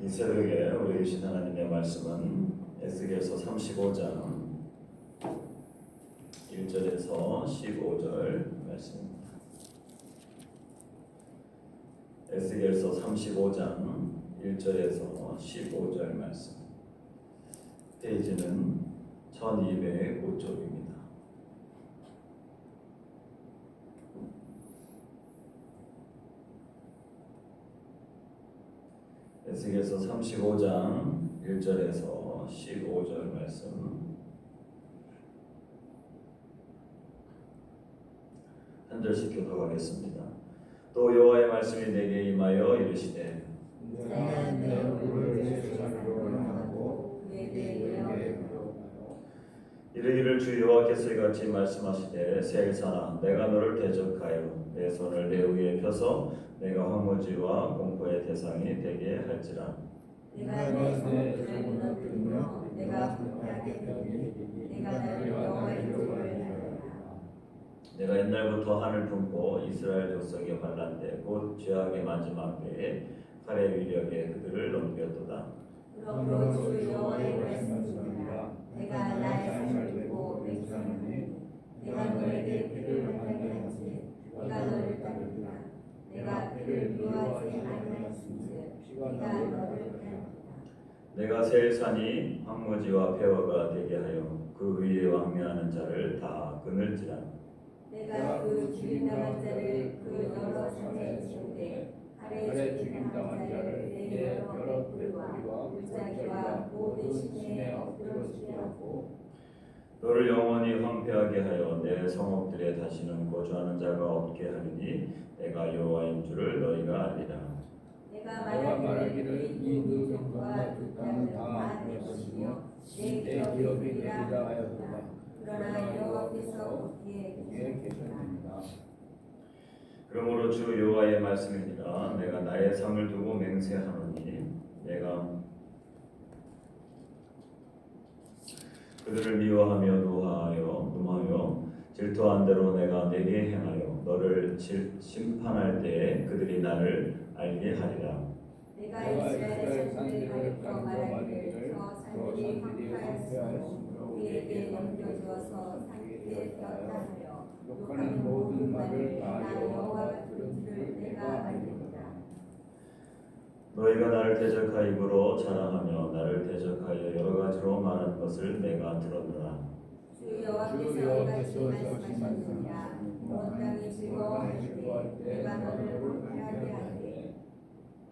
이 새벽에 우리 주신 하나님의 말씀은 에스겔서 35장 1절에서 15절 말씀입니다. 에스겔서 35장 1절에서 15절 말씀. 페이지는 1205쪽입니다. 에스겔서 35장 1절에서 15절 말씀 한 절씩 교독하겠습니다. 또 여호와의 말씀이 내게 임하여 이르시되 내가 내 얼굴을 내 손으로 향하고 내게 이르기를 주 여호와께서 이같이 말씀하시되 세일사나 내가 너를 대적하여 내 손을 내 위에 펴서 내가 황무지와 공포의 대상이 되게 할지라. 내가 내 손을 들며 내가 함께하게 되니 내가 너를 여호와의 이름을 하리라. 내가 옛날부터 한을 품고 이스라엘 족속이 환난 때 곧 죄악의 마지막 때에 칼의 위력에 그들을 넘겼도다. 그러므로 주 여호와의 말씀입니다. 내가 나의 삶을 두고 맹세하노니 내가 너에게 피를 흘리게 하지 네가 너를 따르리라. 내가 피를 미워하지 아니하였은즉 네가 너를 따르리라. 내가 세일산이 황무지와 폐허가 되게 하여 그 위에 왕래하는 자를 다 끊을지라. 내가 그 죽임당한 자를 그 여러 산에 치우되 아래 죽임당한 자를 내 여러 뿔과 물자기와 모든 시내에 엎드러지게 하고 너를 영원히 황폐하게 하여 내 성읍들에 다시는 거주하는 자가 없게 하리니 내가 여호와인 줄을 너희가 알리라. 내가 말하기를 이 민족과 그 땅은 다 내 것이며 내 기업이리라 하였도다. 그러나 여호와께서 어디에 계셨느냐. 그러므로 주 여호와의 말씀이니라. 내가 나의 상을 두고 맹세하노니 내가 그들을 미워하며 노하여 질투한 대로 내가 내게 행하여 너를 심판할 때에 그들이 나를 알게 하리라. 내가 이스라엘 산들을 가리켜 말하기를 저 산들이 황폐하였으므로 우리에게 넘겨주어서 산길에 떴다 하여 욕하는 모든 말을 나 여호와가 들은 줄을 내가 알리리라. 너희가 나를 대적하여 입으로 자랑하며 나를 대적하여 여러 가지로 말한 것을 내가 들었노라. 주 여호와께서 이같이 말씀하셨느니라. 온 땅이 즐거워할 때 내가 너를 황폐하게 하리니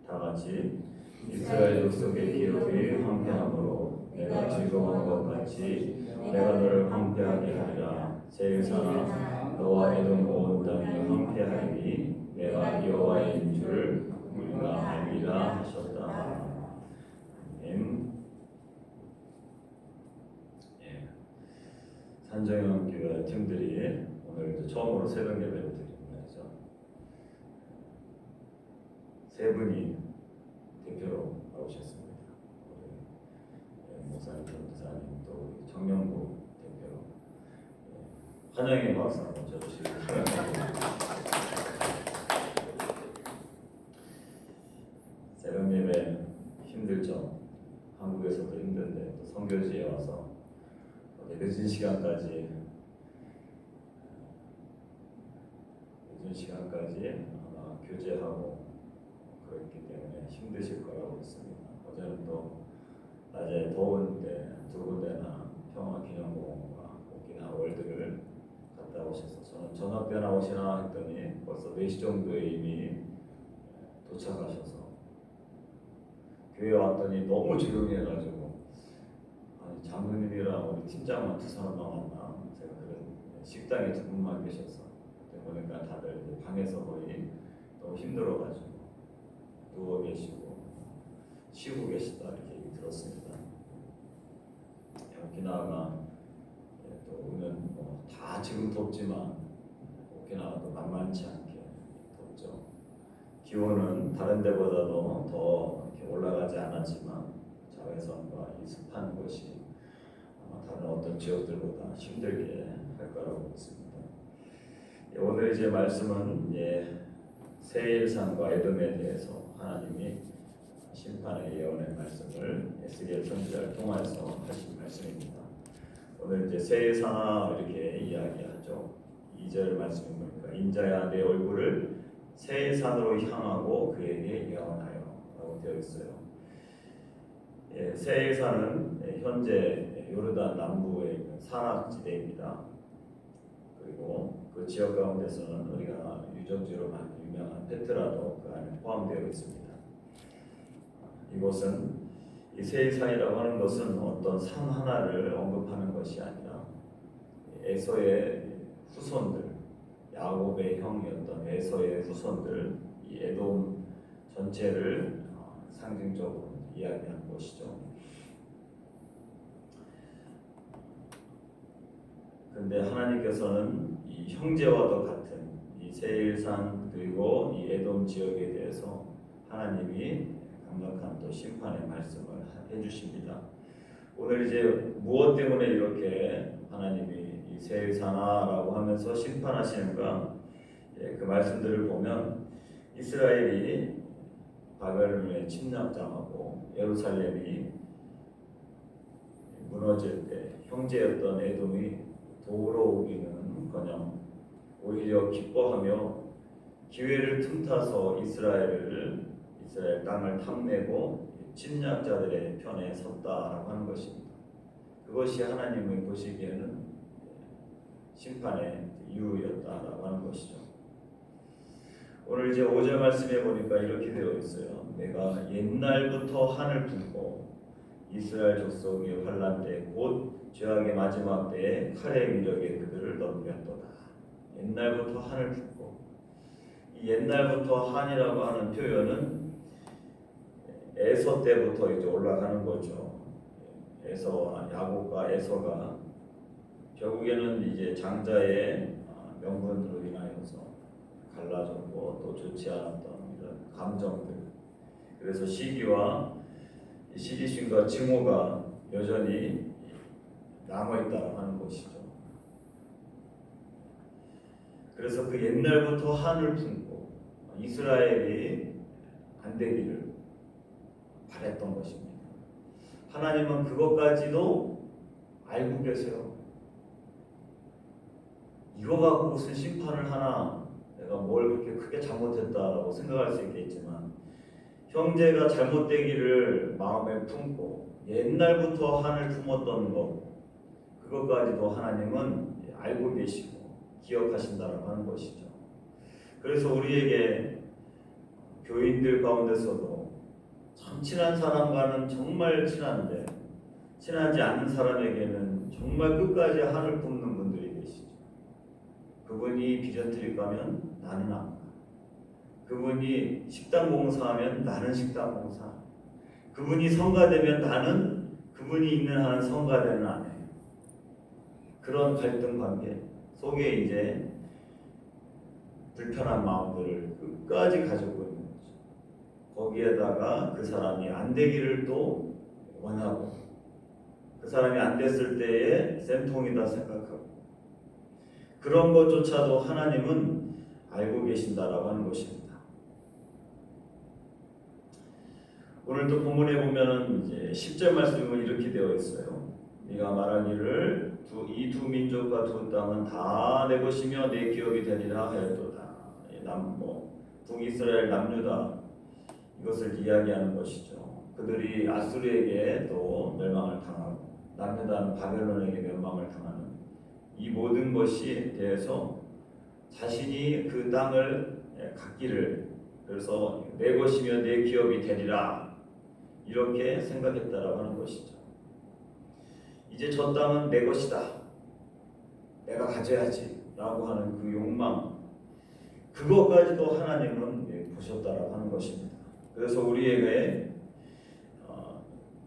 다 같이 이스라엘 족속의 기업이 황폐함으로 내가 즐거워한 것 같이 내가 너를 황폐하게 하리라. 세일사나 너와 에돔 온 땅이 황폐하리니 내가 여호와인 줄을 우리가 알리라 하셨다. 아멘. 예. 산정형 교회 팀들이 오늘 처음으로 새벽 예배를 드립니다. 세 분이 대표로 나오셨습니다. 우리 목사님, 전도사님, 또 우리 정명구 대표로 환영의 박수 한번 쳐주시기 바랍니다. 새벽 예배 힘들죠. 한국에서도 힘든데 또 선교지에 와서 늦은 시간까지 아마 교제하고 그렇기 때문에 힘드실 거라고 믿습니다. 어제는 또 낮에 더운데 두 군데나 평화기념공원과 오키나와 월드를 갔다 오셔서 저는 저녁 때 나오시나 했더니 벌써 4시 정도에 이미 도착하셔서 교회 왔더니 너무 조용히 해가지고 아니 장로님이랑 우리 팀장만 2사람만 왔나 제가 그런 식당에 2분만 계셔서 보니까 다들 방에서 거의 너무 힘들어가지고 누워 계시고 쉬고 계시다 이렇게 얘기 들었습니다. 오키나와가 또 오면 다 지금 덥지만 오키나와도 만만치 않게 덥죠. 기온은 다른 데보다도 더 이렇게 올라가지 않았지만 자외선과 이 습한 곳이 아마 다른 어떤 지역들보다 힘들게 할 거라고 믿습니다. 오늘 이제 말씀은 세일산과 에돔에 대해서 하나님이 심판의 예언의 말씀을 에스겔 선지자를 통해서 하신 말씀입니다. 오늘 이제 세상아 이렇게 이야기하죠. 2절 말씀이 보니까 인자야 내 얼굴을 세산으로 향하고 그에게 예언하여 라고 되어 있어요. 세산은 현재 요르단 남부에 있는 산악지대입니다. 그리고 그 지역 가운데서는 우리가 유적지로 많이 유명한 페트라도 그 안에 포함되어 있습니다. 이곳은 이 세산이라고 하는 것은 어떤 산 하나를 언급하는 것이 아니라 에서의 후손들, 야곱의 형이었던 에서의 후손들, 이 에돔 전체를 상징적으로 이야기하는 것이죠. 그런데 하나님께서는 이 형제와도 같은 이 세일산 그리고 이 에돔 지역에 대해서 하나님이 강력한 또 심판의 말씀을 해주십니다. 오늘 이제 무엇 때문에 이렇게 하나님이 이 세일산하라고 하면서 심판하시는가? 그 말씀들을 보면 이스라엘이 바벨론의 침략당하고 예루살렘이 무너질 때 형제였던 에돔이 돌아오기는커녕 오히려 기뻐하며 기회를 틈타서 이스라엘 땅을 탐내고 침략자들의 편에 섰다라고 하는 것입니다. 그것이 하나님이 보시기에는 심판의 이유였다라고 하는 것이죠. 오늘 이제 5절 말씀에 보니까 이렇게 되어 있어요. 내가 옛날부터 한을 품고 이스라엘 족속의 환난 때 곧 죄악의 마지막 때에 칼의 위력에 그들을 넘겼도다. 옛날부터 한을 품고, 이 옛날부터 한이라고 하는 표현은 에서 때부터 이제 올라가는 거죠. 에서와 야곱과 에서가 결국에는 이제 장자의 명분으로 인하여서 갈라졌고 또 좋지 않았던 이런 감정들, 그래서 시기와 시기심과 증오가 여전히 남아있다고 하는 것이죠. 그래서 그 옛날부터 한을 품고 이스라엘이 안 되기를 바랬던 것입니다. 하나님은 그것까지도 알고 계세요. 이거 갖고 무슨 심판을 하나, 내가 뭘 그렇게 크게 잘못했다라고 생각할 수 있겠지만 형제가 잘못되기를 마음에 품고 옛날부터 한을 품었던 것, 그것까지도 하나님은 알고 계시고 기억하신다라고 하는 것이죠. 그래서 우리에게 교인들 가운데서도 참 친한 사람과는 정말 친한데 친하지 않은 사람에게는 정말 끝까지 한을 품는 분들이 계시죠. 그분이 비전트리 가면 나는 안 가. 그분이 식당 봉사하면 나는 식당 봉사. 그분이 성가되면 나는 그분이 있는 한 성가대는 안 해요. 그런 갈등 관계 속에 이제 불편한 마음들을 끝까지 가지고 있는 거죠. 거기에다가 그 사람이 안 되기를 또 원하고 그 사람이 안 됐을 때에 쌤통이다 생각하고 그런 것조차도 하나님은 알고 계신다라고 하는 것입니다. 오늘 또 본문에 보면은 이제 10절 말씀은 이렇게 되어 있어요. 네가 말하기를 이 두 민족과 두 땅은 다 내 것이며 내 기업이 되리라 하였도다. 북이스라엘 남유다 이것을 이야기하는 것이죠. 그들이 아수르에게 또 멸망을 당하고 남유다는 바벨론에게 멸망을 당하는 이 모든 것이 대해서 자신이 그 땅을 갖기를, 그래서 내 것이며 내 기업이 되리라 이렇게 생각했다라고 하는 것이죠. 이제 저 땅은 내 것이다, 내가 가져야지 라고 하는 그 욕망, 그것까지도 하나님은 보셨다라고 하는 것입니다. 그래서 우리에게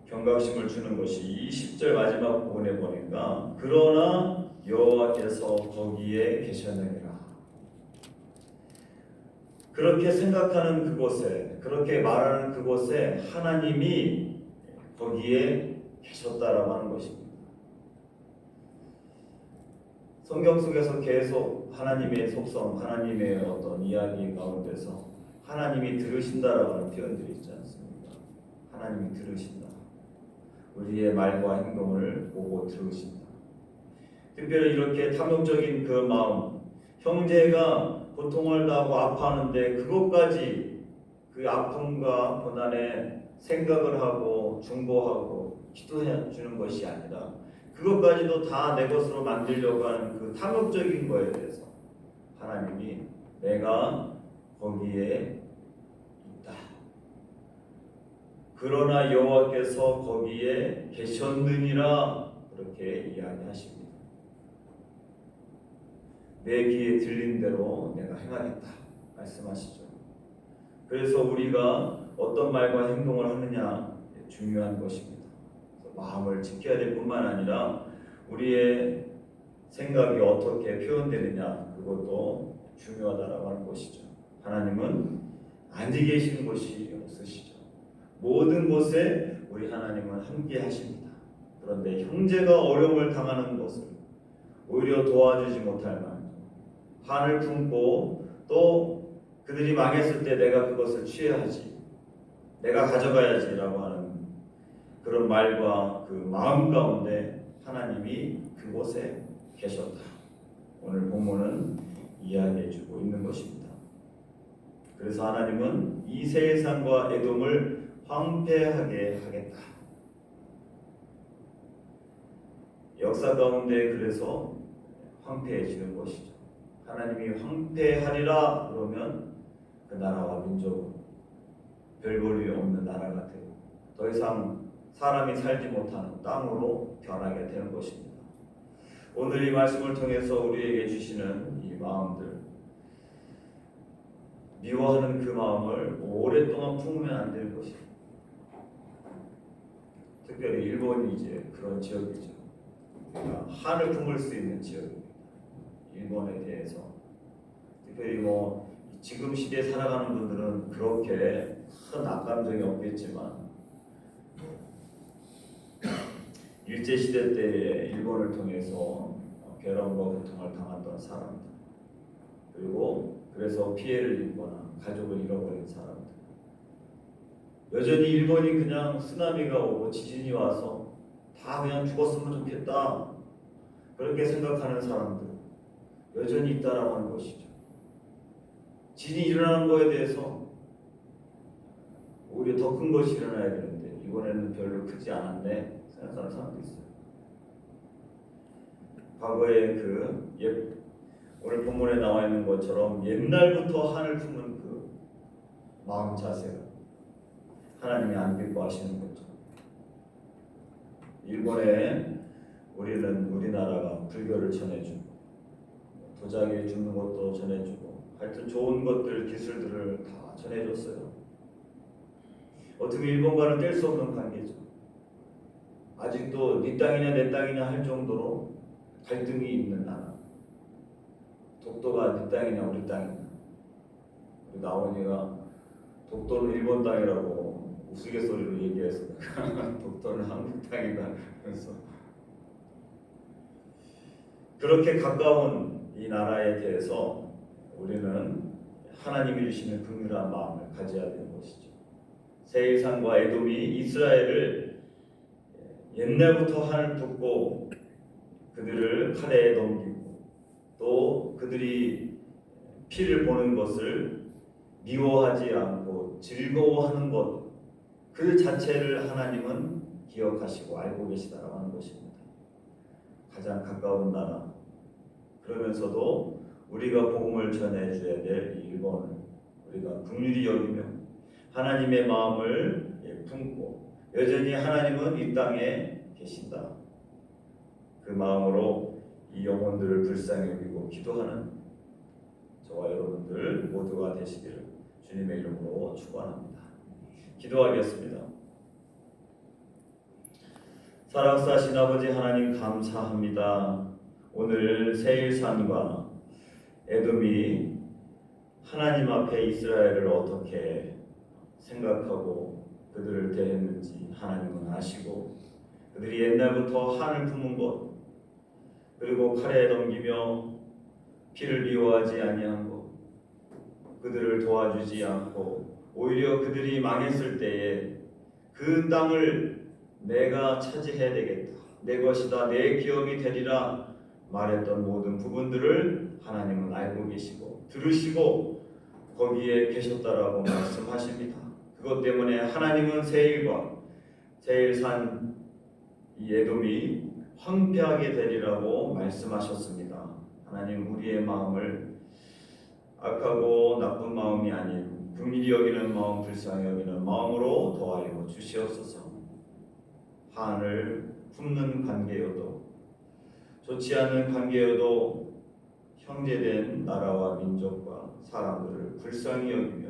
경각심을 주는 것이 이 10절 마지막 부분에 보니까 그러나 여호와께서 거기에 계셨느니라. 그렇게 생각하는 그곳에, 그렇게 말하는 그곳에 하나님이 거기에 계셨다라고 하는 것입니다. 성경 속에서 계속 하나님의 속성, 하나님의 어떤 이야기 가운데서 하나님이 들으신다라고 하는 표현들이 있지 않습니까? 하나님이 들으신다. 우리의 말과 행동을 보고 들으신다. 특별히 이렇게 탐욕적인 그 마음, 형제가 고통을 당하고 아파하는데 그것까지 그 아픔과 고난에 생각을 하고 중보하고 기도해 주는 것이 아니라 그것까지도 다 내 것으로 만들려고 하는 그 탐욕적인 거에 대해서 하나님이 내가 거기에 있다. 그러나 여호와께서 거기에 계셨느니라 그렇게 이야기하십니다. 내 귀에 들린 대로 내가 행하겠다 말씀하시죠. 그래서 우리가 어떤 말과 행동을 하느냐 중요한 것입니다. 마음을 지켜야 될 뿐만 아니라 우리의 생각이 어떻게 표현되느냐 그것도 중요하다라고 하는 것이죠. 하나님은 앉아 계시는 곳이 없으시죠. 모든 곳에 우리 하나님은 함께 하십니다. 그런데 형제가 어려움을 당하는 것을 오히려 도와주지 못할 만한 한을 품고 또 그들이 망했을 때 내가 그것을 취해야지, 내가 가져가야지라고 하는 그런 말과 그 마음 가운데 하나님이 그곳에 계셨다. 오늘 본문은 이야기해주고 있는 것입니다. 그래서 하나님은 이 세일산과 에돔을 황폐하게 하겠다. 역사 가운데 그래서 황폐해지는 것이죠. 하나님이 황폐하리라 그러면 그 나라와 민족은 별 볼 일 없는 나라가 되고 더 이상 사람이 살지 못하는 땅으로 변하게 되는 것입니다. 오늘 이 말씀을 통해서 우리에게 주시는 이 마음들, 미워하는 그 마음을 오랫동안 품으면 안 되는 것입니다. 특별히 일본이 이제 그런 지역이죠. 그러니까 한을 품을 수 있는 지역입니다. 일본에 대해서 특별히 지금 시대에 살아가는 분들은 그렇게 큰 악감정이 없겠지만 일제 시대 때 일본을 통해서 괴로움과 고통을 당했던 사람들, 그리고 그래서 피해를 입거나 가족을 잃어버린 사람들, 여전히 일본이 그냥 쓰나미가 오고 지진이 와서 다 그냥 죽었으면 좋겠다 그렇게 생각하는 사람들 여전히 있다라고 하는 것이죠. 지진이 일어나는 거에 대해서 오히려 더 큰 것이 일어나야 되는데 이번에는 별로 크지 않았네 생각하는 사람도 있어요. 과거에 오늘 본문에 나와 있는 것처럼 옛날부터 한을 품은 그 마음 자세가 하나님이 안 기뻐하시는 거죠. 일본에 우리나라가 불교를 전해주고 도자기 줍는 것도 전해주고 하여튼 좋은 것들 기술들을 다 전해줬어요. 어떻게 일본과는 뗄 수 없는 관계죠. 아직도 네 땅이냐 내 땅이냐 할 정도로 갈등이 있는 나라. 독도가 네 땅이냐 우리 땅이냐. 우리 나원이가 독도는 일본 땅이라고 우스갯소리로 얘기해서 독도는 한국 땅이다. 그래서 그렇게 가까운 이 나라에 대해서 우리는 하나님이 주시는 긍휼한 마음을 가져야 되는 것이죠. 세일산과 에돔이 이스라엘을 옛날부터 한을 품고 그들을 칼에 넘기고 또 그들이 피를 보는 것을 미워하지 않고 즐거워하는 것 그 자체를 하나님은 기억하시고 알고 계시다라고 하는 것입니다. 가장 가까운 나라 그러면서도 우리가 복음을 전해줘야 될 일본을 우리가 긍휼히 여기며 하나님의 마음을 품고 여전히 하나님은 이 땅에 계신다. 그 마음으로 이 영혼들을 불쌍히 여기고 기도하는 저와 여러분들 모두가 되시기를 주님의 이름으로 축원합니다. 기도하겠습니다. 사랑하신 아버지 하나님 감사합니다. 오늘 세일산과 에돔이 하나님 앞에 이스라엘을 어떻게 생각하고 그들을 대했는지 하나님은 아시고 그들이 옛날부터 한을 품은 것 그리고 칼에 넘기며 피를 미워하지 아니한 것 그들을 도와주지 않고 오히려 그들이 망했을 때에 그 땅을 내가 차지해야 되겠다. 내 것이다. 내 기업이 되리라 말했던 모든 부분들을 하나님은 알고 계시고 들으시고 거기에 계셨다라고 말씀하십니다. 그것 때문에 하나님은 세일산 이 에돔이 황폐하게 되리라고 말씀하셨습니다. 하나님 우리의 마음을 악하고 나쁜 마음이 아닌 긍휼히 여기는 마음, 불쌍히 여기는 마음으로 도와여 주시옵소서. 한을 품는 관계여도 좋지 않은 관계여도 형제된 나라와 민족과 사람들을 불쌍히 여기며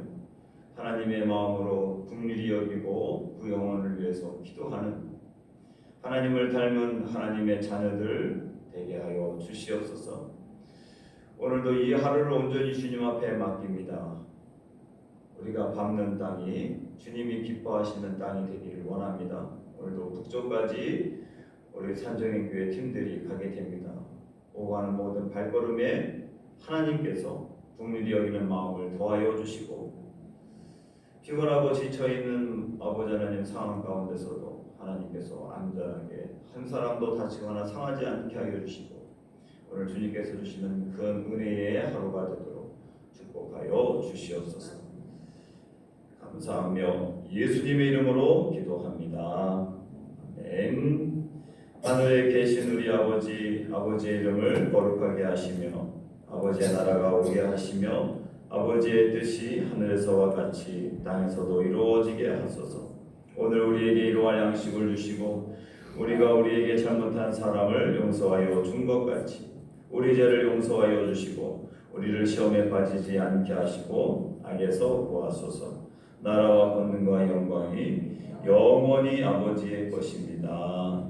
하나님의 마음으로 긍휼히 여기고 그 영혼을 위해서 기도하는 하나님을 닮은 하나님의 자녀들 되게 하여 주시옵소서. 오늘도 이 하루를 온전히 주님 앞에 맡깁니다. 우리가 밟는 땅이 주님이 기뻐하시는 땅이 되기를 원합니다. 오늘도 북쪽까지 우리 산정인교회 팀들이 가게 됩니다. 오가는 모든 발걸음에 하나님께서 긍휼히 여기는 마음을 더하여 주시고 피곤하고 지쳐있는 아버지 하나님 상황 가운데서도 하나님께서 안전하게 한 사람도 다치거나 상하지 않게 하여 주시고 오늘 주님께서 주시는 그 은혜의 하루가 되도록 축복하여 주시옵소서. 감사하며 예수님의 이름으로 기도합니다. 아멘. 하늘에 계신 우리 아버지의 이름을 거룩하게 하시며 아버지의 나라가 오게 하시며 아버지의 뜻이 하늘에서와 같이 땅에서도 이루어지게 하소서. 오늘 우리에게 이러할 양식을 주시고 우리가 우리에게 잘못한 사람을 용서하여 준 것 같이 우리 죄를 용서하여 주시고 우리를 시험에 빠지지 않게 하시고 악에서 구하소서. 나라와 권능과 영광이 영원히 아버지의 것입니다.